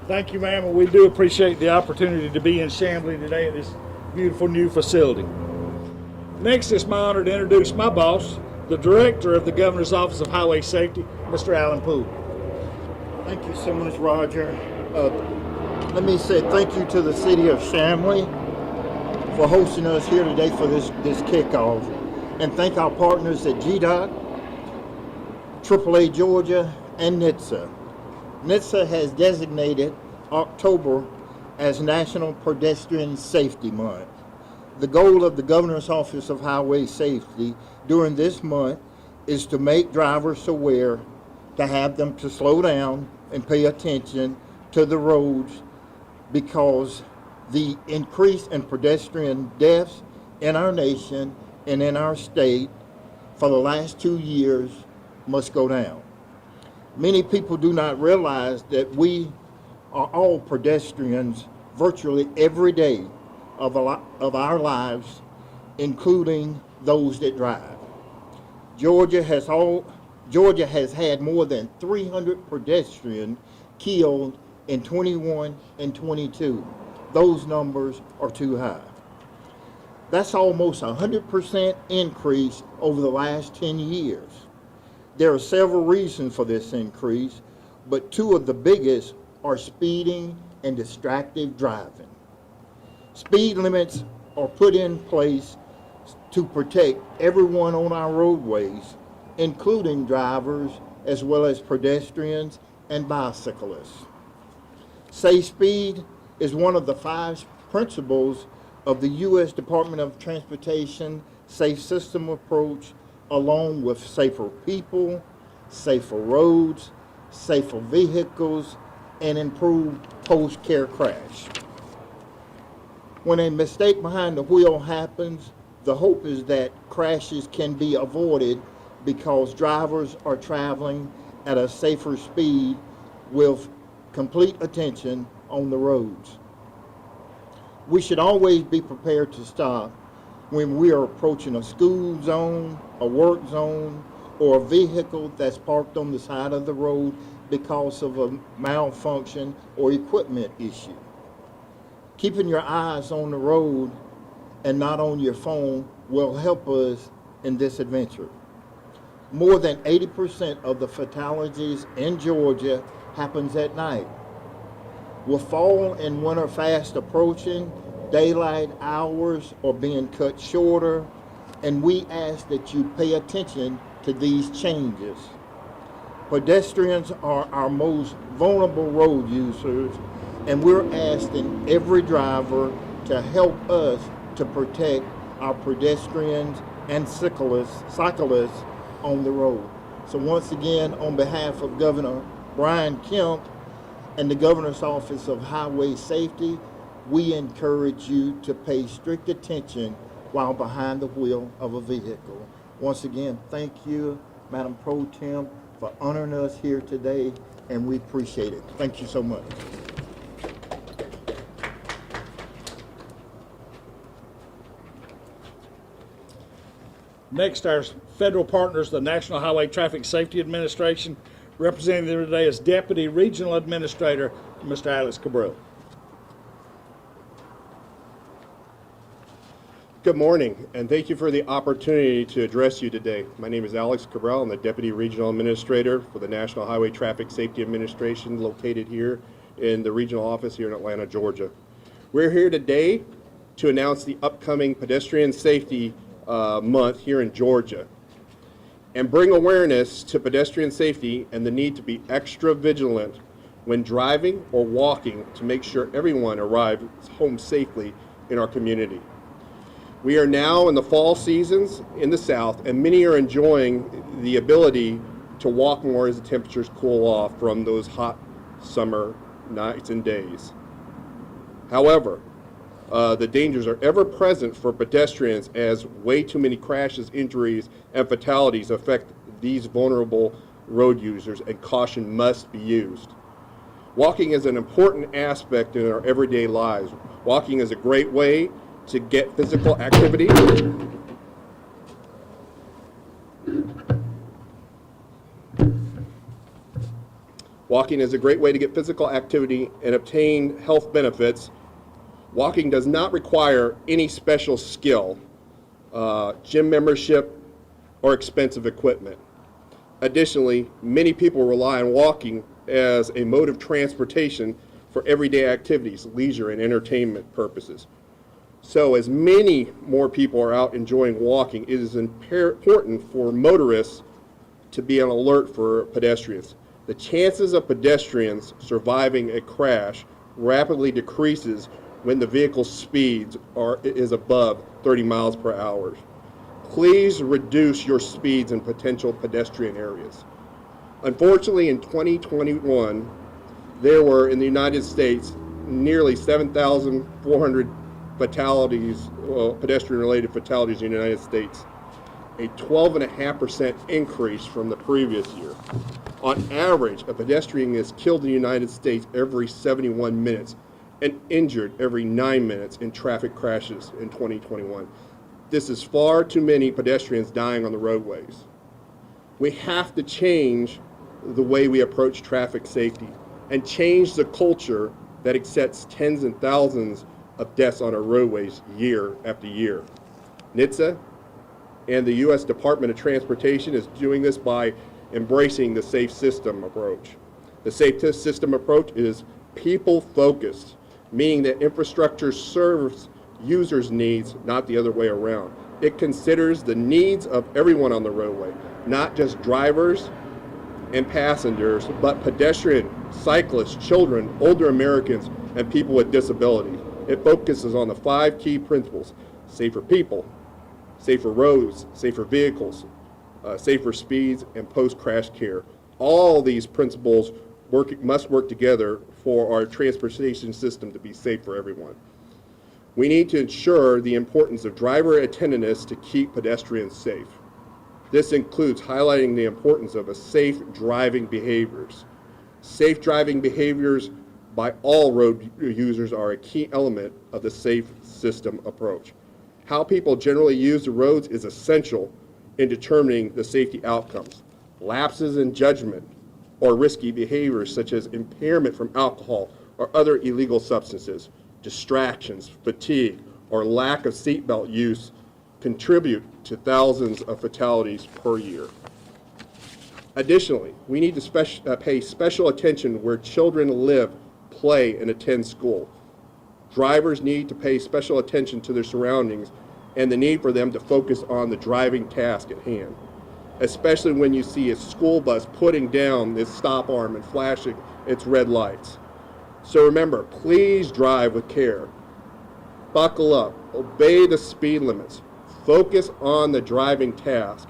Thank you, ma'am, and we do appreciate the opportunity to be in Chamblee today at this beautiful new facility. Next, it's my honor to introduce my boss, the Director of the Governor's Office of Highway Safety, Mr. Alan Poole. Thank you so much, Roger. Let me say thank you to the city of Chamblee for hosting us here today for this kickoff. And thank our partners at GDOT, AAA Georgia, and NHTSA. NHTSA has designated October as National Pedestrian Safety Month. The goal of the Governor's Office of Highway Safety during this month is to make drivers aware, to have them to slow down and pay attention to the roads, because the increase in pedestrian deaths in our nation and in our state for the last 2 years must go down. Many people do not realize that we are all pedestrians virtually every day of our lives, including those that drive. Georgia has had more than 300 pedestrians killed in 21 and 22. Those numbers are too high. That's almost 100% increase over the last 10 years. There are several reasons for this increase, but two of the biggest are speeding and distracted driving. Speed limits are put in place to protect everyone on our roadways, including drivers as well as pedestrians and bicyclists. Safe speed is one of the 5 principles of the U.S. Department of Transportation Safe System approach, along with safer people, safer roads, safer vehicles, and improved post-care crash. When a mistake behind the wheel happens, the hope is that crashes can be avoided because drivers are traveling at a safer speed with complete attention on the roads. We should always be prepared to stop when we are approaching a school zone, a work zone, or a vehicle that's parked on the side of the road because of a malfunction or equipment issue. Keeping your eyes on the road and not on your phone will help us in this adventure. More than 80% of the fatalities in Georgia happens at night. With fall and winter fast approaching, daylight hours are being cut shorter, and we ask that you pay attention to these changes. Pedestrians are our most vulnerable road users, and we're asking every driver to help us to protect our pedestrians and cyclists on the road. So once again, on behalf of Governor Brian Kemp and the Governor's Office of Highway Safety, we encourage you to pay strict attention while behind the wheel of a vehicle. Once again, thank you, Madam Pro Tem, for honoring us here today, and we appreciate it. Thank you so much. Next, our federal partners, the National Highway Traffic Safety Administration. Representing them today is Deputy Regional Administrator, Mr. Alex Cabral. Good morning, and thank you for the opportunity to address you today. My name is Alex Cabral. I'm the Deputy Regional Administrator for the National Highway Traffic Safety Administration, located here in the regional office here in Atlanta, Georgia. We're here today to announce the upcoming Pedestrian Safety Month here in Georgia, and bring awareness to pedestrian safety and the need to be extra vigilant when driving or walking to make sure everyone arrives home safely in our community. We are now in the fall seasons in the South, and many are enjoying the ability to walk more as the temperatures cool off from those hot summer nights and days. However, the dangers are ever present for pedestrians as way too many crashes, injuries, and fatalities affect these vulnerable road users, and caution must be used. Walking is an important aspect in our everyday lives. Walking is a great way to get physical activity. Walking is a great way to get physical activity and obtain health benefits. Walking does not require any special skill, gym membership, or expensive equipment. Additionally, many people rely on walking as a mode of transportation for everyday activities, leisure, and entertainment purposes. So as many more people are out enjoying walking, it is important for motorists to be on alert for pedestrians. The chances of pedestrians surviving a crash rapidly decreases when the vehicle's speeds is above 30 miles per hour. Please reduce your speeds in potential pedestrian areas. Unfortunately, in 2021, there were in the United States nearly 7,400 fatalities, pedestrian-related fatalities in the United States, a 12.5% increase from the previous year. On average, a pedestrian is killed in the United States every 71 minutes and injured every 9 minutes in traffic crashes in 2021. This is far too many pedestrians dying on the roadways. We have to change the way we approach traffic safety and change the culture that accepts tens and thousands of deaths on our roadways year after year. NHTSA and the U.S. Department of Transportation is doing this by embracing the safe system approach. The safe system approach is people-focused, meaning that infrastructure serves users' needs, not the other way around. It considers the needs of everyone on the roadway, not just drivers and passengers, but pedestrians, cyclists, children, older Americans, and people with disabilities. It focuses on the 5 key principles: safer people, safer roads, safer vehicles, safer speeds, and post-crash care. All these principles must work together for our transportation system to be safe for everyone. We need to ensure the importance of driver attentiveness to keep pedestrians safe. This includes highlighting the importance of safe driving behaviors. Safe driving behaviors by all road users are a key element of the safe system approach. How people generally use the roads is essential in determining the safety outcomes. Lapses in judgment or risky behaviors such as impairment from alcohol or other illegal substances, distractions, fatigue, or lack of seatbelt use contribute to thousands of fatalities per year. Additionally, we need to pay special attention where children live, play, and attend school. Drivers need to pay special attention to their surroundings and the need for them to focus on the driving task at hand, especially when you see a school bus putting down this stop arm and flashing its red lights. So remember, please drive with care. Buckle up, obey the speed limits, focus on the driving task,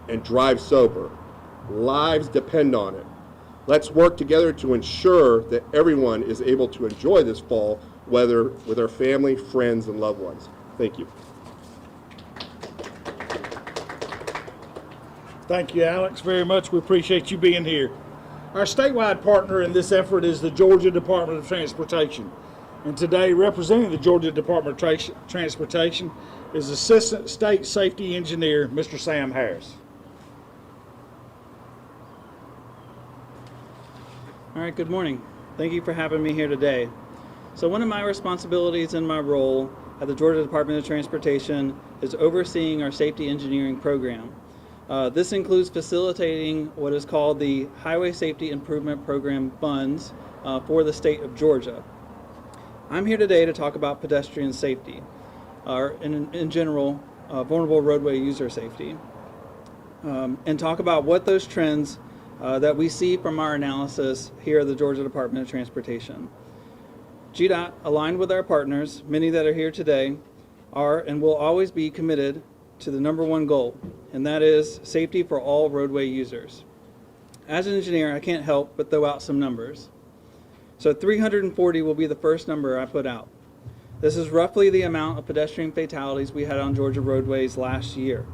and drive sober. Lives depend on it. Let's work together to ensure that everyone is able to enjoy this fall weather with our family, friends, and loved ones. Thank you. Thank you, Alex, very much. We appreciate you being here. Our statewide partner in this effort is the Georgia Department of Transportation. And today, representing the Georgia Department of Transportation is Assistant State Safety Engineer, Mr. Sam Harris. All right, good morning. Thank you for having me here today. So one of my responsibilities in my role at the Georgia Department of Transportation is overseeing our safety engineering program. This includes facilitating what is called the Highway Safety Improvement Program funds for the state of Georgia. I'm here today to talk about pedestrian safety, or in general, vulnerable roadway user safety, and talk about what those trends that we see from our analysis here at the Georgia Department of Transportation. GDOT, aligned with our partners, many that are here today, are and will always be committed to the number one goal, and that is safety for all roadway users. As an engineer, I can't help but throw out some numbers. So 340 will be the first number I put out. This is roughly the amount of pedestrian fatalities we had on Georgia roadways last year.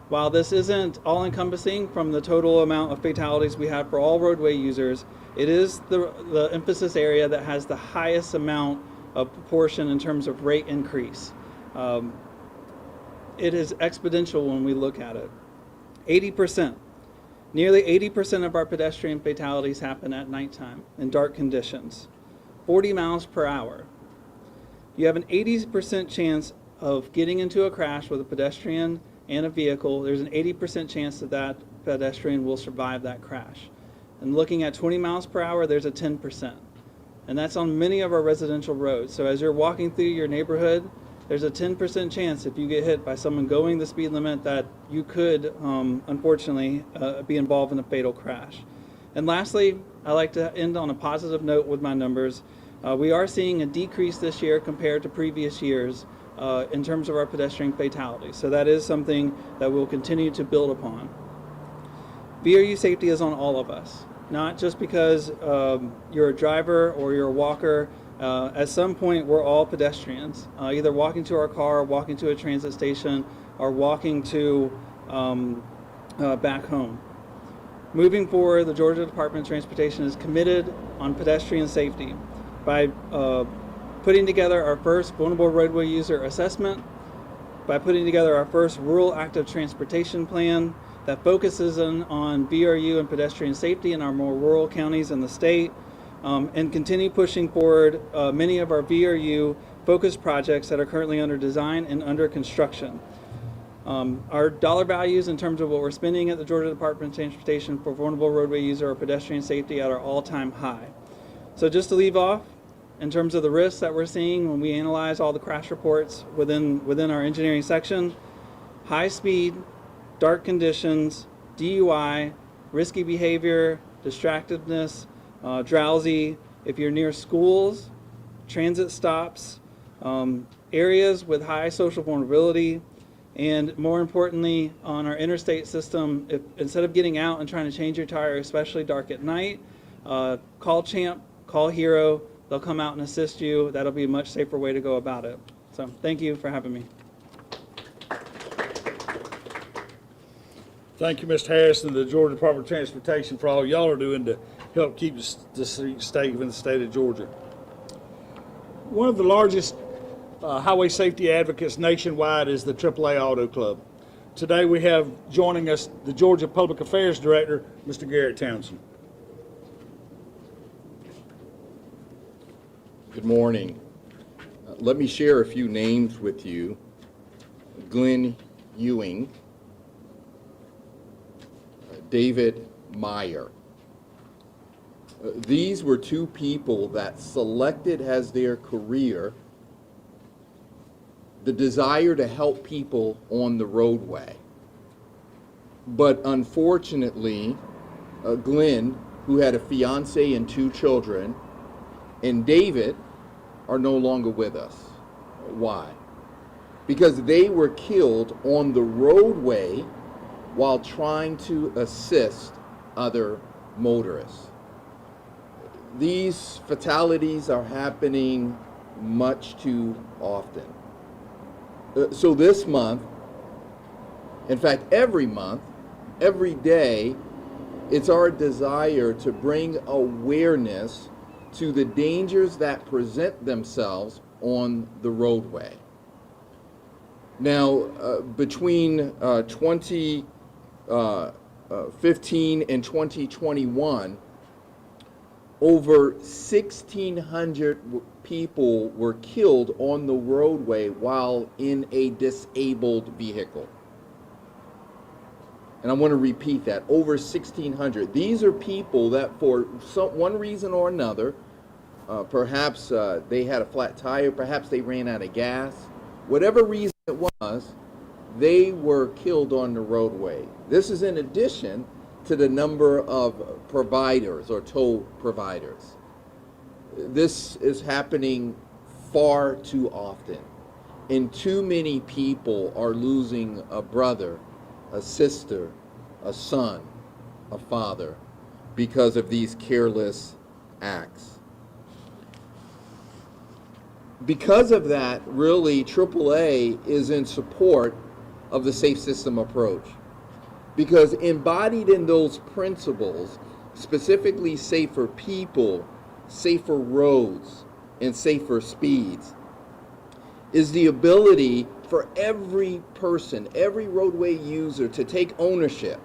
While this isn't all-encompassing from the total amount of fatalities we had for all roadway users, it is the emphasis area that has the highest amount of proportion in terms of rate increase. It is exponential when we look at it. 80%. Nearly 80% of our pedestrian fatalities happen at nighttime in dark conditions, 40 miles per hour. You have an 80% chance of getting into a crash with a pedestrian and a vehicle. There's an 80% chance that that pedestrian will survive that crash. And looking at 20 miles per hour, there's a 10%. And that's on many of our residential roads. So as you're walking through your neighborhood, there's a 10% chance if you get hit by someone going the speed limit that you could, unfortunately, be involved in a fatal crash. And lastly, I like to end on a positive note with my numbers. We are seeing a decrease this year compared to previous years in terms of our pedestrian fatalities. So that is something that we'll continue to build upon. VRU safety is on all of us, not just because you're a driver or you're a walker. At some point, we're all pedestrians, either walking to our car, walking to a transit station, or walking to back home. Moving forward, the Georgia Department of Transportation is committed on pedestrian safety by putting together our first vulnerable roadway user assessment, by putting together our first rural active transportation plan that focuses on VRU and pedestrian safety in our more rural counties in the state, and continue pushing forward many of our VRU focused projects that are currently under design and under construction. Our dollar values in terms of what we're spending at the Georgia Department of Transportation for vulnerable roadway user or pedestrian safety at our all-time high. So just to leave off, in terms of the risks that we're seeing when we analyze all the crash reports within our engineering section, high speed, dark conditions, DUI, risky behavior, distractedness, drowsy, if you're near schools, transit stops, areas with high social vulnerability, and more importantly, on our interstate system, if instead of getting out and trying to change your tire, especially dark at night, call CHAMP, call HERO, they'll come out and assist you. That'll be a much safer way to go about it. So thank you for having me. Thank you, Mr. Harrison, the Georgia Department of Transportation, for all y'all are doing to help keep the streets safe in the state of Georgia. One of the largest highway safety advocates nationwide is the AAA Auto Club. Today we have joining us the Georgia Public Affairs Director, Mr. Garrett Townsend. Good morning. Let me share a few names with you. Glenn Ewing, David Meyer. These were two people that selected as their career the desire to help people on the roadway. But unfortunately, Glenn, who had a fiance and 2 children, and David are no longer with us. Why? Because they were killed on the roadway while trying to assist other motorists. These fatalities are happening much too often. So this month, in fact every month, every day, it's our desire to bring awareness to the dangers that present themselves on the roadway. Now, between 2015 and 2021, over 1,600 people were killed on the roadway while in a disabled vehicle. And I want to repeat that, over 1,600. These are people that for one reason or another, perhaps they had a flat tire, perhaps they ran out of gas, whatever reason it was, they were killed on the roadway. This is in addition to the number of providers or toll providers. This is happening far too often, and too many people are losing a brother, a sister, a son, a father because of these careless acts. Because of that, really, AAA is in support of the safe system approach. Because embodied in those principles, specifically safer people, safer roads, and safer speeds, is the ability for every person, every roadway user to take ownership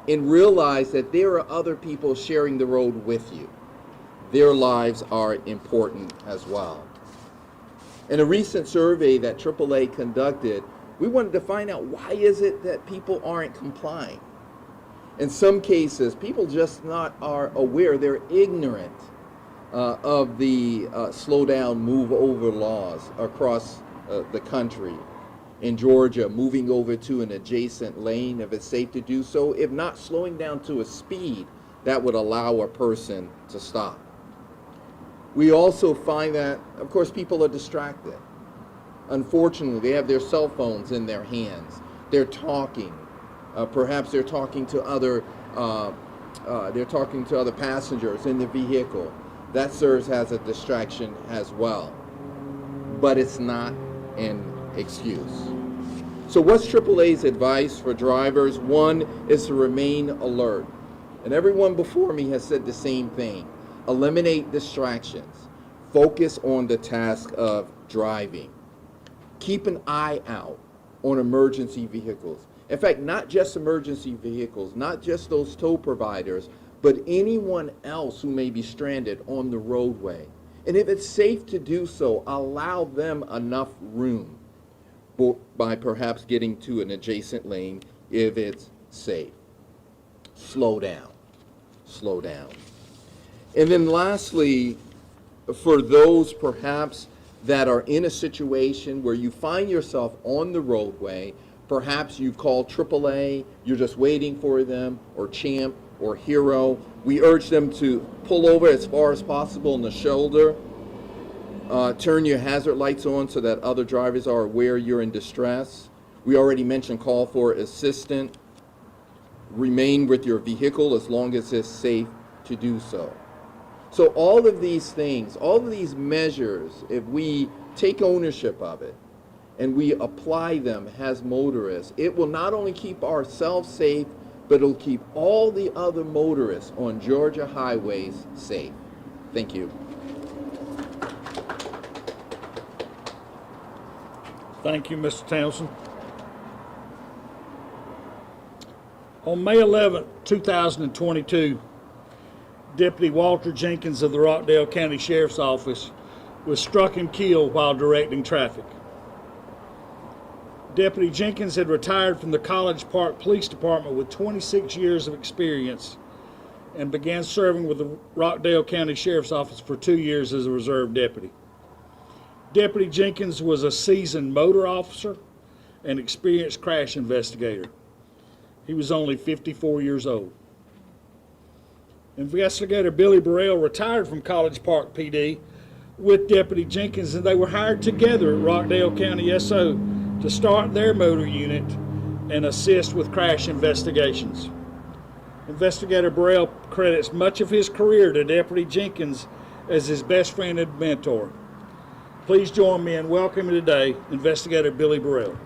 and realize that there are other people sharing the road with you. Their lives are important as well. In a recent survey that AAA conducted, we wanted to find out, why is it that people aren't complying? In some cases, people just not are aware, they're ignorant of the slow down, move over laws across the country. In Georgia, moving over to an adjacent lane if it's safe to do so, if not slowing down to a speed that would allow a person to stop. We also find that, of course, people are distracted. Unfortunately, they have their cell phones in their hands. They're talking. Perhaps they're talking to other passengers in the vehicle. That serves as a distraction as well. But it's not an excuse. So what's AAA's advice for drivers? One is to remain alert. And everyone before me has said the same thing. Eliminate distractions. Focus on the task of driving. Keep an eye out on emergency vehicles. In fact, not just emergency vehicles, not just those tow providers, but anyone else who may be stranded on the roadway. And if it's safe to do so, allow them enough room by perhaps getting to an adjacent lane if it's safe. Slow down. Slow down. And then lastly, for those perhaps that are in a situation where you find yourself on the roadway, perhaps you've called AAA, you're just waiting for them, or CHAMP, or HERO, we urge them to pull over as far as possible in the shoulder. Turn your hazard lights on so that other drivers are aware you're in distress. We already mentioned call for assistance. Remain with your vehicle as long as it's safe to do so. So all of these things, all of these measures, if we take ownership of it and we apply them as motorists, it will not only keep ourselves safe, but it'll keep all the other motorists on Georgia highways safe. Thank you. Thank you, Mr. Townsend. On May 11, 2022, Deputy Walter Jenkins of the Rockdale County Sheriff's Office was struck and killed while directing traffic. Deputy Jenkins had retired from the College Park Police Department with 26 years of experience and began serving with the Rockdale County Sheriff's Office for 2 years as a reserve deputy. Deputy Jenkins was a seasoned motor officer and experienced crash investigator. He was only 54 years old. Investigator Billy Burrell retired from College Park PD with Deputy Jenkins, and they were hired together at Rockdale County SO to start their motor unit and assist with crash investigations. Investigator Burrell credits much of his career to Deputy Jenkins as his best friend and mentor. Please join me in welcoming today Investigator Billy Burrell.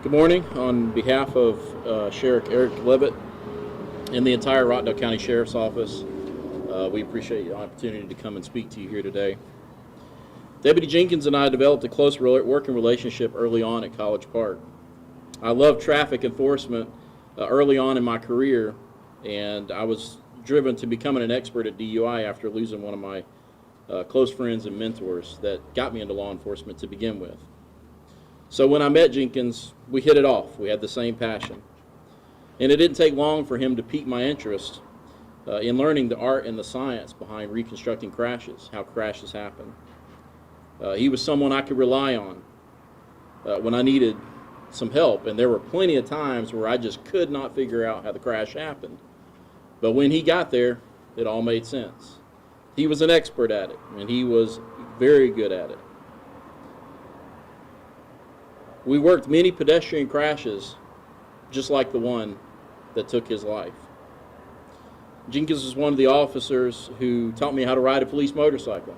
Good morning. On behalf of Sheriff Eric Levitt and the entire Rockdale County Sheriff's Office, we appreciate the opportunity to come and speak to you here today. Deputy Jenkins and I developed a close working relationship early on at College Park. I loved traffic enforcement early on in my career, and I was driven to becoming an expert at DUI after losing one of my close friends and mentors that got me into law enforcement to begin with. So when I met Jenkins, we hit it off. We had the same passion. And it didn't take long for him to pique my interest in learning the art and the science behind reconstructing crashes, how crashes happen. He was someone I could rely on when I needed some help, and there were plenty of times where I just could not figure out how the crash happened. But when he got there, it all made sense. He was an expert at it, and he was very good at it. We worked many pedestrian crashes just like the one that took his life. Jenkins was one of the officers who taught me how to ride a police motorcycle.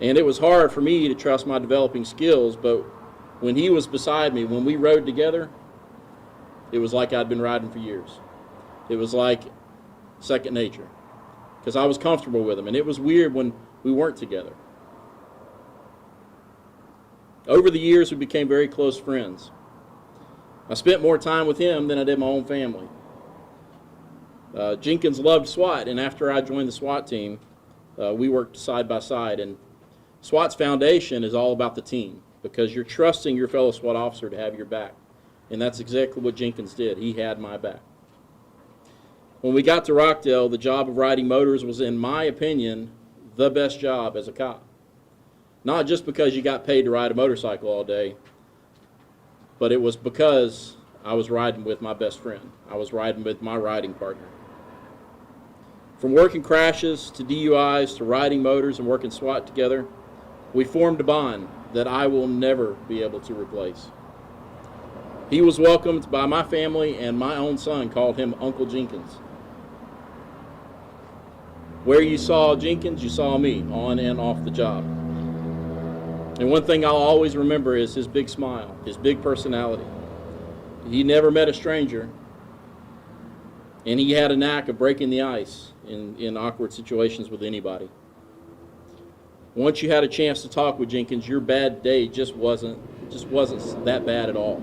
And it was hard for me to trust my developing skills, but when he was beside me, when we rode together, it was like I'd been riding for years. It was like second nature, because I was comfortable with him, and it was weird when we weren't together. Over the years, we became very close friends. I spent more time with him than I did my own family. Jenkins loved SWAT, and after I joined the SWAT team, we worked side by side. And SWAT's foundation is all about the team, because you're trusting your fellow SWAT officer to have your back. And that's exactly what Jenkins did. He had my back. When we got to Rockdale, the job of riding motors was, in my opinion, the best job as a cop. Not just because you got paid to ride a motorcycle all day, but it was because I was riding with my best friend. I was riding with my riding partner. From working crashes to DUIs to riding motors and working SWAT together, we formed a bond that I will never be able to replace. He was welcomed by my family, and my own son called him Uncle Jenkins. Where you saw Jenkins, you saw me, on and off the job. And one thing I'll always remember is his big smile, his big personality. He never met a stranger, and he had a knack of breaking the ice in awkward situations with anybody. Once you had a chance to talk with Jenkins, your bad day just wasn't that bad at all.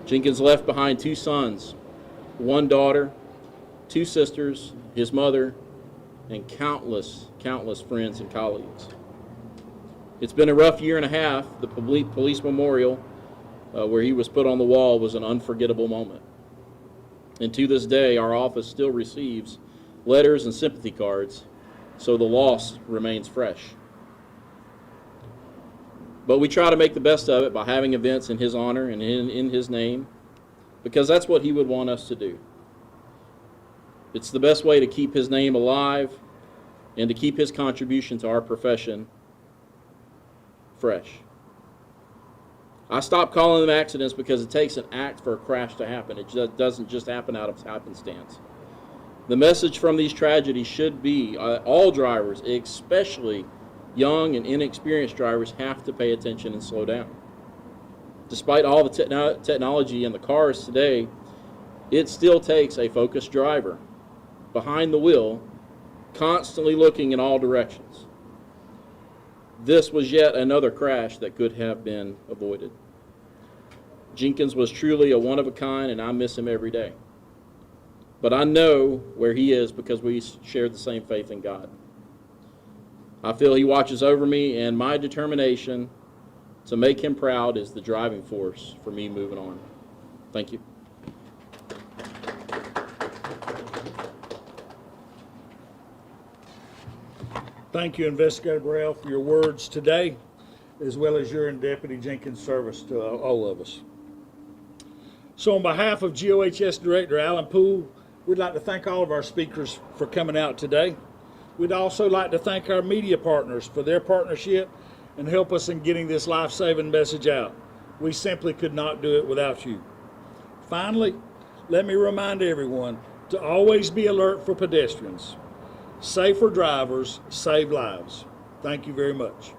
Jenkins left behind 2 sons, 1 daughter, 2 sisters, his mother, and countless friends and colleagues. It's been a rough year and a half. The police memorial where he was put on the wall was an unforgettable moment. And to this day, our office still receives letters and sympathy cards, so the loss remains fresh. But we try to make the best of it by having events in his honor and in his name, because that's what he would want us to do. It's the best way to keep his name alive and to keep his contribution to our profession fresh. I stopped calling them accidents because it takes an act for a crash to happen. It just doesn't just happen out of happenstance. The message from these tragedies should be all drivers, especially young and inexperienced drivers, have to pay attention and slow down. Despite all the technology in the cars today, it still takes a focused driver behind the wheel, constantly looking in all directions. This was yet another crash that could have been avoided. Jenkins was truly a one-of-a-kind, and I miss him every day. But I know where he is because we share the same faith in God. I feel he watches over me, and my determination to make him proud is the driving force for me moving on. Thank you. Thank you, Investigator Burrell, for your words today, as well as your and Deputy Jenkins' service to all of us. So on behalf of GHS Director Alan Poole, we'd like to thank all of our speakers for coming out today. We'd also like to thank our media partners for their partnership and help us in getting this life-saving message out. We simply could not do it without you. Finally, let me remind everyone to always be alert for pedestrians. Safer drivers save lives. Thank you very much.